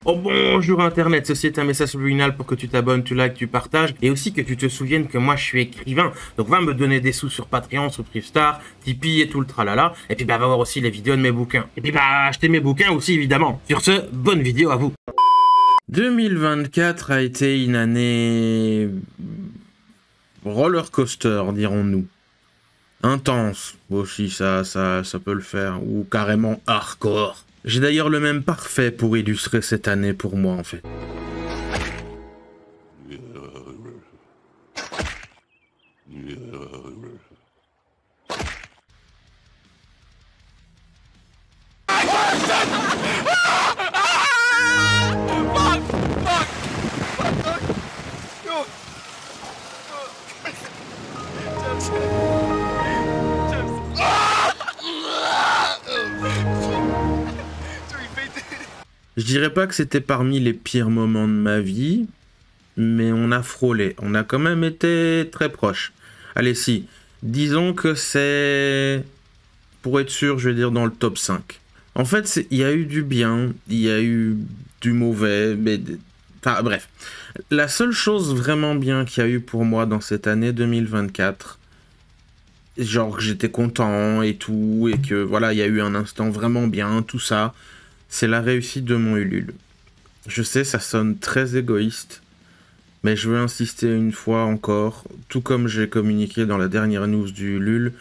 Oh bonjour Internet, ceci est un message subliminal pour que tu t'abonnes, tu likes, tu partages et aussi que tu te souviennes que moi je suis écrivain. Donc va me donner des sous sur Patreon, sur Privstar, Tipeee et tout le tralala. Et puis va voir aussi les vidéos de mes bouquins. Et puis acheter mes bouquins aussi évidemment. Sur ce, bonne vidéo à vous. 2024 a été une année roller coaster, dirons-nous. Intense aussi, ça peut le faire, ou carrément hardcore. J'ai d'ailleurs le même parfait pour illustrer cette année pour moi en fait. Je dirais pas que c'était parmi les pires moments de ma vie, mais on a frôlé. On a quand même été très proches. Allez, si. Disons que c'est... Pour être sûr, je vais dire dans le top 5. En fait, il y a eu du bien, il y a eu du mauvais, mais... Enfin, bref. La seule chose vraiment bien qu'il y a eu pour moi dans cette année 2024, genre que j'étais content et tout, et que voilà, il y a eu un instant vraiment bien, tout ça, c'est la réussite de mon Ulule. Je sais, ça sonne très égoïste, mais je veux insister une fois encore, tout comme j'ai communiqué dans la dernière news du Ulule,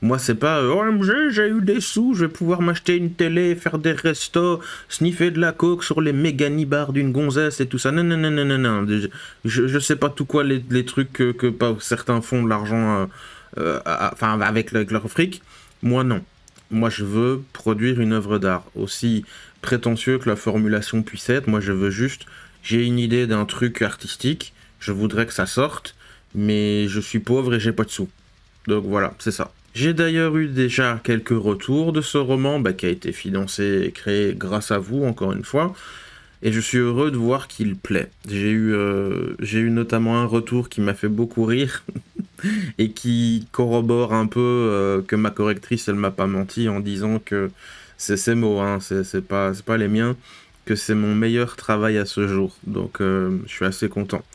moi c'est pas OMG, j'ai eu des sous, je vais pouvoir m'acheter une télé, faire des restos, sniffer de la coke sur les méga nibards d'une gonzesse et tout ça. Non, non, non, non, non, non. Je sais pas tout quoi les trucs que pas, certains font de l'argent enfin, avec leur fric. Moi non. Moi je veux produire une œuvre d'art. Aussi prétentieux que la formulation puisse être, moi je veux juste, j'ai une idée d'un truc artistique, je voudrais que ça sorte, mais je suis pauvre et j'ai pas de sous. Donc voilà, c'est ça. J'ai d'ailleurs eu déjà quelques retours de ce roman qui a été financé et créé grâce à vous, encore une fois, et je suis heureux de voir qu'il plaît. J'ai eu notamment un retour qui m'a fait beaucoup rire et qui corrobore un peu que ma correctrice, elle m'a pas menti en disant que c'est ses mots, hein, c'est pas les miens, que c'est mon meilleur travail à ce jour. Donc je suis assez content.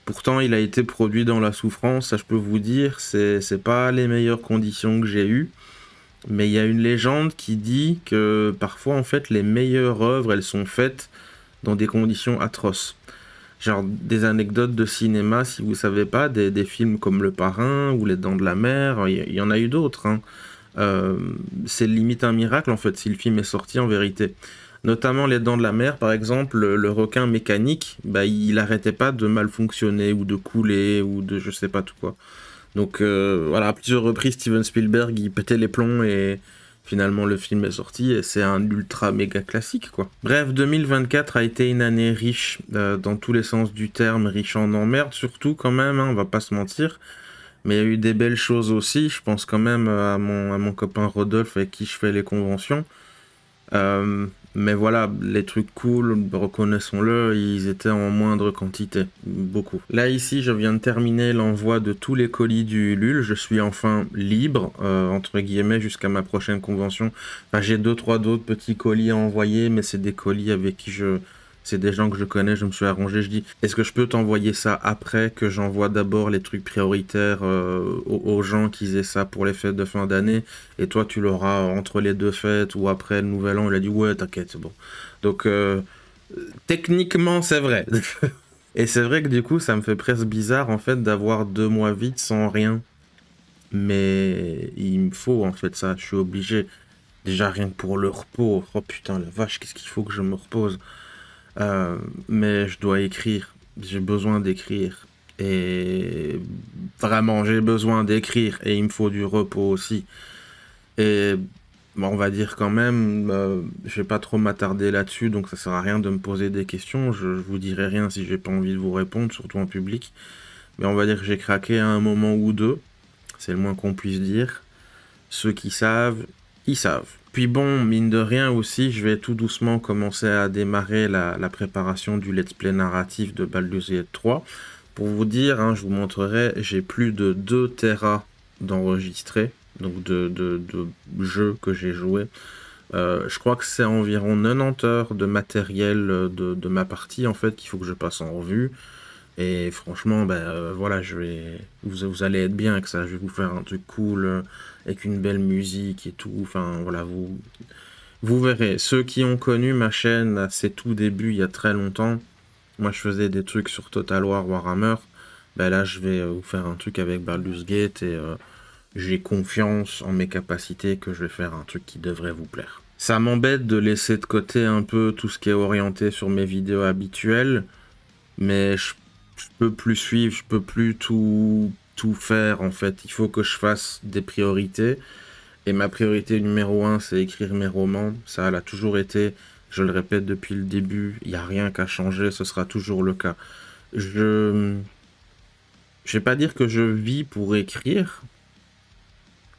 Pourtant, il a été produit dans la souffrance, ça je peux vous dire, c'est pas les meilleures conditions que j'ai eues, mais il y a une légende qui dit que parfois, en fait, les meilleures œuvres, elles sont faites dans des conditions atroces. Genre des anecdotes de cinéma, si vous savez pas, des films comme Le Parrain ou Les Dents de la Mer, il y en a eu d'autres, hein. C'est limite un miracle, en fait, si le film est sorti en vérité. Notamment Les Dents de la Mer, par exemple, le requin mécanique, il arrêtait pas de mal fonctionner ou de couler ou de je sais pas tout quoi. Donc voilà, à plusieurs reprises, Steven Spielberg, il pétait les plombs et finalement le film est sorti et c'est un ultra méga classique quoi. Bref, 2024 a été une année riche dans tous les sens du terme, riche en emmerdes surtout quand même, hein, on va pas se mentir. Mais il y a eu des belles choses aussi, je pense quand même à mon copain Rodolphe avec qui je fais les conventions. Mais voilà, les trucs cool, reconnaissons-le, ils étaient en moindre quantité, beaucoup. Là ici, je viens de terminer l'envoi de tous les colis du Ulule, je suis enfin libre, entre guillemets, jusqu'à ma prochaine convention. Enfin, j'ai 2-3 d'autres petits colis à envoyer, mais c'est des colis avec qui c'est des gens que je connais, je me suis arrangé, je dis, est-ce que je peux t'envoyer ça après que j'envoie d'abord les trucs prioritaires aux gens qui aient ça pour les fêtes de fin d'année, et toi tu l'auras entre les deux fêtes ou après le nouvel an. Il a dit, ouais, t'inquiète, c'est bon. Donc, techniquement, c'est vrai. Et c'est vrai que du coup, ça me fait presque bizarre, en fait, d'avoir 2 mois vides sans rien. Mais il me faut, en fait, ça, je suis obligé. Déjà, rien que pour le repos. Oh putain, la vache, qu'est-ce qu'il faut que je me repose. Mais je dois écrire, j'ai besoin d'écrire, et vraiment j'ai besoin d'écrire, et il me faut du repos aussi, et on va dire quand même, je vais pas trop m'attarder là-dessus, donc ça sert à rien de me poser des questions, je vous dirai rien si j'ai pas envie de vous répondre, surtout en public, mais on va dire que j'ai craqué à un moment ou deux, c'est le moins qu'on puisse dire. Ceux qui savent, ils savent. Puis bon, mine de rien aussi, je vais tout doucement commencer à démarrer la préparation du let's play narratif de Baldur's Gate 3. Pour vous dire, hein, je vous montrerai, j'ai plus de 2 Tera d'enregistrés, donc de jeux que j'ai joués. Je crois que c'est environ 90 heures de matériel de ma partie en fait qu'il faut que je passe en revue. Et franchement, ben voilà, vous allez être bien avec ça. Je vais vous faire un truc cool avec une belle musique et tout. Enfin voilà, vous verrez. Ceux qui ont connu ma chaîne à ses tout débuts il y a très longtemps, moi je faisais des trucs sur Total War Warhammer. Ben là, je vais vous faire un truc avec Baldur's Gate et j'ai confiance en mes capacités que je vais faire un truc qui devrait vous plaire. Ça m'embête de laisser de côté un peu tout ce qui est orienté sur mes vidéos habituelles, mais je peux plus suivre, je peux plus tout faire en fait. Il faut que je fasse des priorités. Et ma priorité numéro 1, c'est écrire mes romans. Ça, elle a toujours été, je le répète depuis le début, il n'y a rien qu'à changer, ce sera toujours le cas. Je vais pas dire que je vis pour écrire,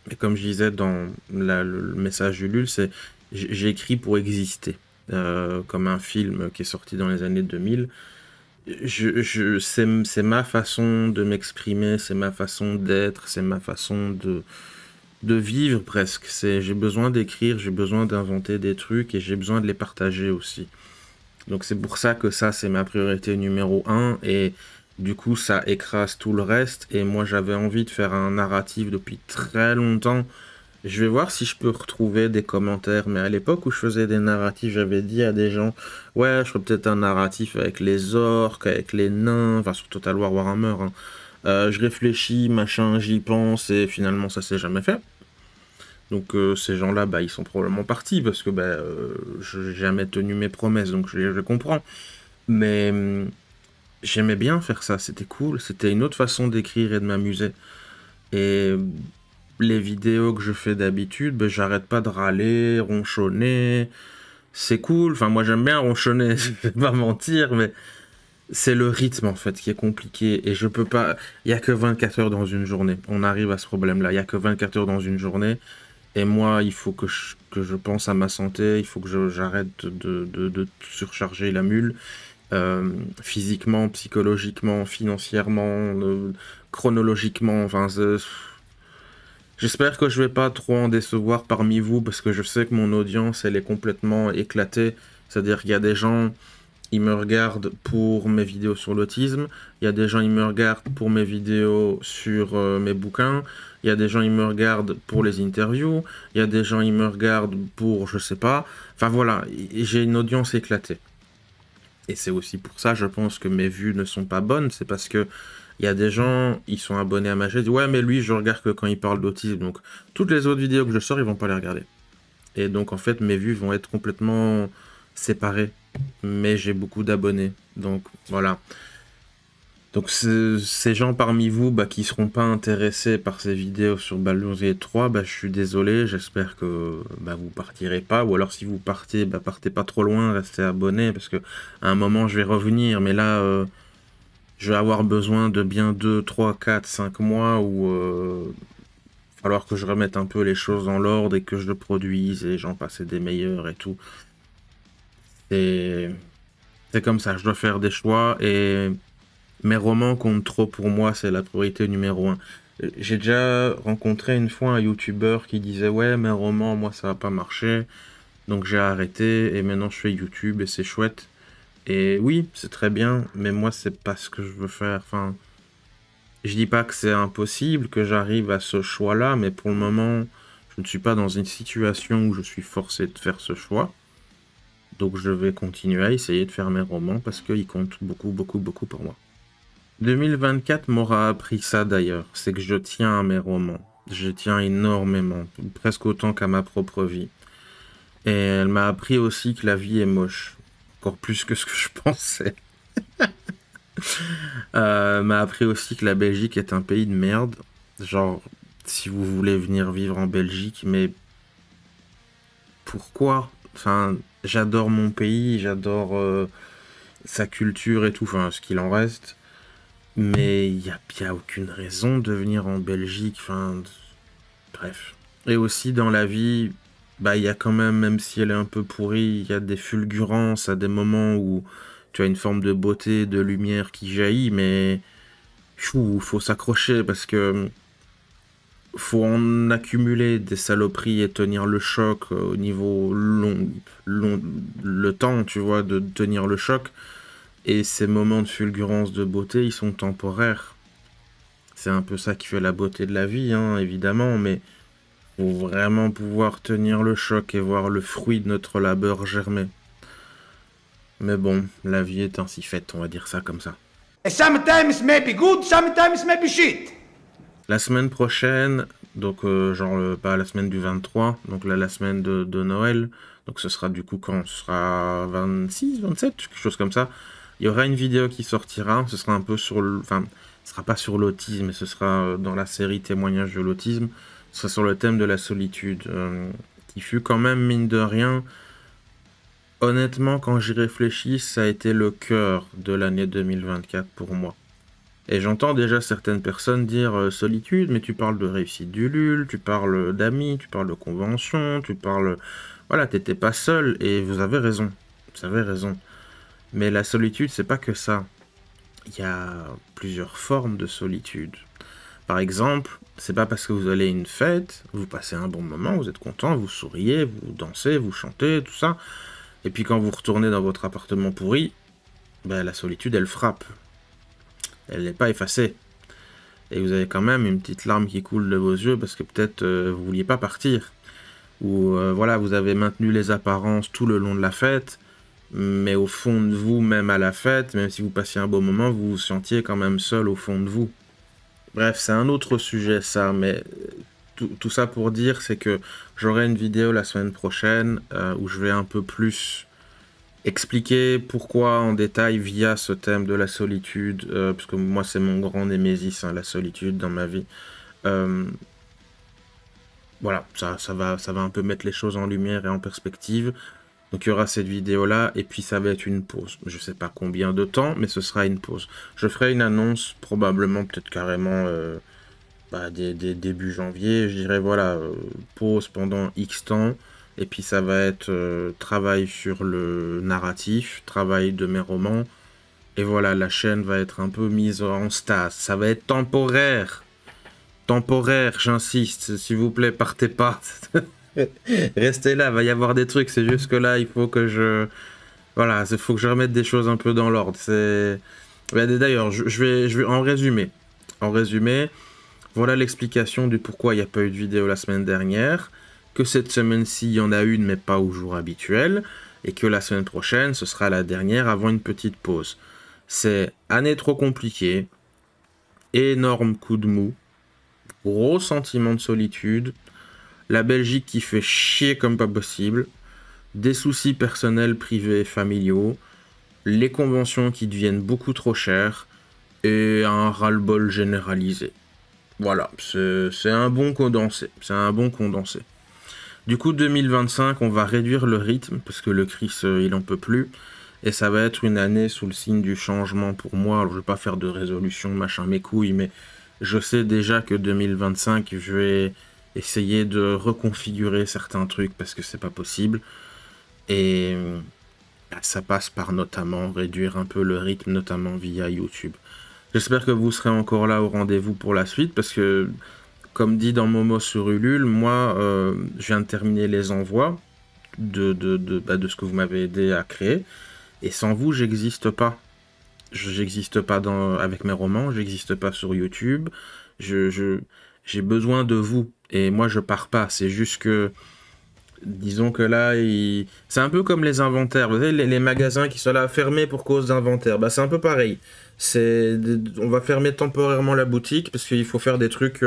mais comme je disais dans le message Ulule, c'est j'écris pour exister. Comme un film qui est sorti dans les années 2000. C'est ma façon de m'exprimer, c'est ma façon d'être, c'est ma façon de vivre presque. J'ai besoin d'écrire, j'ai besoin d'inventer des trucs et j'ai besoin de les partager aussi. Donc c'est pour ça que ça, c'est ma priorité numéro 1 et du coup, ça écrase tout le reste. Et moi, j'avais envie de faire un narratif depuis très longtemps. Je vais voir si je peux retrouver des commentaires, mais à l'époque où je faisais des narratifs, j'avais dit à des gens, ouais, je ferais peut-être un narratif avec les orques, avec les nains, enfin sur Total War Warhammer, hein. Je réfléchis, machin, j'y pense, et finalement ça s'est jamais fait. Donc ces gens-là, bah, ils sont probablement partis, parce que bah, je n'ai jamais tenu mes promesses, donc je comprends. Mais j'aimais bien faire ça, c'était cool, c'était une autre façon d'écrire et de m'amuser. Et les vidéos que je fais d'habitude, ben, j'arrête pas de râler, ronchonner. C'est cool. Enfin, moi, j'aime bien ronchonner, je vais pas mentir, mais c'est le rythme, en fait, qui est compliqué. Et je peux pas... Il y a que 24 heures dans une journée. On arrive à ce problème-là. Il y a que 24 heures dans une journée. Et moi, il faut que je pense à ma santé. Il faut que j'arrête de surcharger la mule. Physiquement, psychologiquement, financièrement, chronologiquement. Enfin, j'espère que je vais pas trop en décevoir parmi vous parce que je sais que mon audience elle est complètement éclatée. C'est-à-dire qu'il y a des gens, ils me regardent pour mes vidéos sur l'autisme. Il y a des gens, ils me regardent pour mes vidéos sur mes bouquins. Il y a des gens, ils me regardent pour les interviews. Il y a des gens, ils me regardent pour, je sais pas. Enfin voilà, j'ai une audience éclatée. Et c'est aussi pour ça, je pense que mes vues ne sont pas bonnes. C'est parce que il y a des gens, ils sont abonnés à ma chaîne, ils disent ouais, mais lui, je regarde que quand il parle d'autisme. Donc, toutes les autres vidéos que je sors, ils vont pas les regarder. Et donc, en fait, mes vues vont être complètement séparées. Mais j'ai beaucoup d'abonnés. Donc, voilà. Donc, ces gens parmi vous bah, qui seront pas intéressés par ces vidéos sur Baldur's Gate 3, bah, je suis désolé. J'espère que bah, vous partirez pas. Ou alors, si vous partez, bah, partez pas trop loin, restez abonnés. Parce que à un moment, je vais revenir. Mais là... je vais avoir besoin de bien 2, 3, 4, 5 mois où il va falloir que je remette un peu les choses dans l'ordre et que je le produise et j'en passe des meilleurs et tout. C'est comme ça, je dois faire des choix et mes romans comptent trop pour moi, c'est la priorité numéro 1. J'ai déjà rencontré une fois un youtubeur qui disait ouais, mes romans, moi ça va pas marcher, donc j'ai arrêté et maintenant je fais YouTube et c'est chouette. Et oui, c'est très bien, mais moi, c'est pas ce que je veux faire. Enfin, je dis pas que c'est impossible que j'arrive à ce choix-là, mais pour le moment, je ne suis pas dans une situation où je suis forcé de faire ce choix. Donc, je vais continuer à essayer de faire mes romans parce qu'ils comptent beaucoup, beaucoup, beaucoup pour moi. 2024 m'aura appris ça d'ailleurs, c'est que je tiens à mes romans. Je tiens énormément, presque autant qu'à ma propre vie. Et elle m'a appris aussi que la vie est moche. Encore plus que ce que je pensais. M'a appris aussi que la Belgique est un pays de merde. Genre, si vous voulez venir vivre en Belgique, mais pourquoi? Enfin, j'adore mon pays, j'adore sa culture et tout, enfin, ce qu'il en reste. Mais il y a aucune raison de venir en Belgique, enfin, bref. Et aussi dans la vie, bah, il y a quand même si elle est un peu pourrie, il y a des fulgurances à des moments où tu as une forme de beauté, de lumière qui jaillit, mais chou, faut s'accrocher parce que faut en accumuler des saloperies et tenir le choc au niveau le temps, tu vois, de tenir le choc. Et ces moments de fulgurance de beauté, ils sont temporaires. C'est un peu ça qui fait la beauté de la vie, hein, évidemment, mais faut vraiment pouvoir tenir le choc et voir le fruit de notre labeur germer. Mais bon, la vie est ainsi faite, on va dire ça comme ça. Sometimes maybe good, sometimes maybe shit. La semaine prochaine, donc pas la semaine du 23, donc là la semaine de Noël, donc ce sera du coup quand ce sera 26, 27, quelque chose comme ça. Il y aura une vidéo qui sortira, ce sera un peu sur le... Enfin, ce sera pas sur l'autisme, mais ce sera dans la série témoignages de l'autisme. Ce sera sur le thème de la solitude, qui fut quand même, mine de rien, honnêtement, quand j'y réfléchis, ça a été le cœur de l'année 2024 pour moi. Et j'entends déjà certaines personnes dire solitude, mais tu parles de réussite du LUL, tu parles d'amis, tu parles de convention, tu parles... Voilà, t'étais pas seul, et vous avez raison. Vous avez raison. Mais la solitude, c'est pas que ça. Il y a plusieurs formes de solitude. Par exemple, c'est pas parce que vous allez à une fête, vous passez un bon moment, vous êtes content, vous souriez, vous dansez, vous chantez, tout ça. Et puis quand vous retournez dans votre appartement pourri, ben, la solitude, elle frappe. Elle n'est pas effacée. Et vous avez quand même une petite larme qui coule de vos yeux parce que peut-être vous vouliez pas partir. Ou voilà, vous avez maintenu les apparences tout le long de la fête, mais au fond de vous, même à la fête, même si vous passiez un beau moment, vous vous sentiez quand même seul au fond de vous. Bref, c'est un autre sujet ça, mais tout ça pour dire, c'est que j'aurai une vidéo la semaine prochaine où je vais un peu plus expliquer pourquoi en détail via ce thème de la solitude, parce que moi c'est mon grand némésis, hein, la solitude dans ma vie. Voilà, ça va un peu mettre les choses en lumière et en perspective. Donc il y aura cette vidéo-là, et puis ça va être une pause. Je sais pas combien de temps, mais ce sera une pause. Je ferai une annonce, probablement, peut-être carrément, début janvier. Je dirais, voilà, pause pendant X temps. Et puis ça va être travail sur le narratif, travail de mes romans. Et voilà, la chaîne va être un peu mise en stase. Ça va être temporaire. Temporaire, j'insiste. S'il vous plaît, partez pas. Restez là, va y avoir des trucs. C'est juste que là, il faut que je... Voilà, il faut que je remette des choses un peu dans l'ordre. D'ailleurs, je vais en résumé. En résumé, voilà l'explication du pourquoi il n'y a pas eu de vidéo la semaine dernière. Que cette semaine-ci, il y en a une, mais pas au jour habituel. Et que la semaine prochaine, ce sera la dernière avant une petite pause. C'est année trop compliquée. Énorme coup de mou. Gros sentiment de solitude. La Belgique qui fait chier comme pas possible, des soucis personnels, privés et familiaux, les conventions qui deviennent beaucoup trop chères, et un ras-le-bol généralisé. Voilà, c'est un bon condensé, c'est un bon condensé. Du coup, 2025, on va réduire le rythme, parce que le Chris, il en peut plus, et ça va être une année sous le signe du changement pour moi. Alors, je vais pas faire de résolution, machin, mes couilles, mais je sais déjà que 2025, je vais essayer de reconfigurer certains trucs parce que c'est pas possible. Et ça passe par notamment réduire un peu le rythme, notamment via YouTube. J'espère que vous serez encore là au rendez-vous pour la suite parce que, comme dit dans Momo sur Ulule, moi, je viens de terminer les envois de ce que vous m'avez aidé à créer. Et sans vous, j'existe pas. J'existe pas avec mes romans, j'existe pas sur YouTube. J'ai besoin de vous. Et moi, je pars pas. C'est juste que, disons que là, c'est un peu comme les inventaires. Vous savez, les magasins qui sont là fermés pour cause d'inventaire. Bah, c'est un peu pareil. On va fermer temporairement la boutique parce qu'il faut faire des trucs,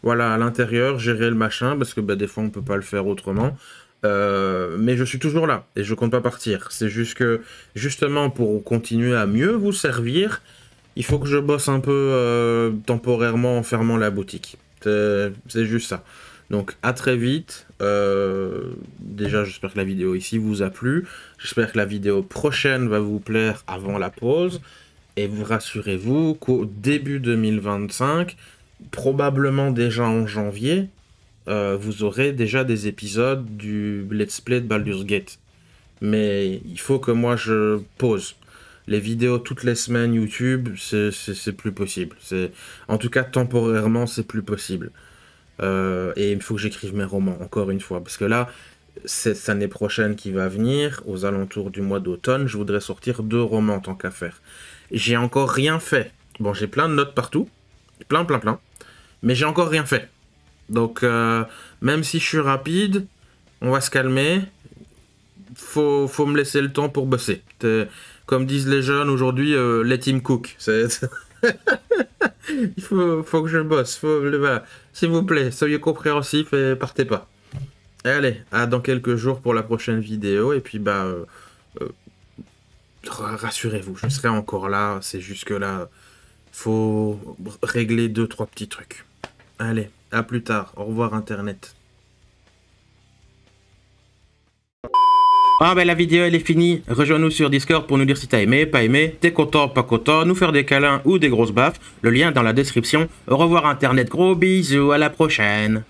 voilà, à l'intérieur, gérer le machin, parce que des fois, on peut pas le faire autrement. Mais je suis toujours là et je compte pas partir. C'est juste que, justement, pour continuer à mieux vous servir, il faut que je bosse un peu temporairement en fermant la boutique. C'est juste ça. Donc à très vite. Déjà, j'espère que la vidéo ici vous a plu. J'espère que la vidéo prochaine va vous plaire avant la pause. Et vous rassurez-vous qu'au début 2025, probablement déjà en janvier, vous aurez déjà des épisodes du Let's Play de Baldur's Gate. Mais il faut que moi je pause. Les vidéos toutes les semaines YouTube, c'est plus possible. En tout cas, temporairement, c'est plus possible. Et il faut que j'écrive mes romans, encore une fois. Parce que là, cette année prochaine qui va venir, aux alentours du mois d'automne, je voudrais sortir 2 romans en tant qu'affaire. J'ai encore rien fait. Bon, j'ai plein de notes partout. Plein. Mais j'ai encore rien fait. Donc, même si je suis rapide, on va se calmer. Faut me laisser le temps pour bosser. Comme disent les jeunes aujourd'hui, let him cook. Il faut que je bosse. Voilà. S'il vous plaît, soyez compréhensifs et partez pas. Allez, à dans quelques jours pour la prochaine vidéo. Et puis, rassurez-vous, je serai encore là. C'est juste que là, faut régler 2-3 petits trucs. Allez, à plus tard. Au revoir Internet. Ah ben la vidéo elle est finie, rejoins-nous sur Discord pour nous dire si t'as aimé, pas aimé, t'es content, pas content, nous faire des câlins ou des grosses baffes, le lien est dans la description. Au revoir Internet, gros bisous, à la prochaine.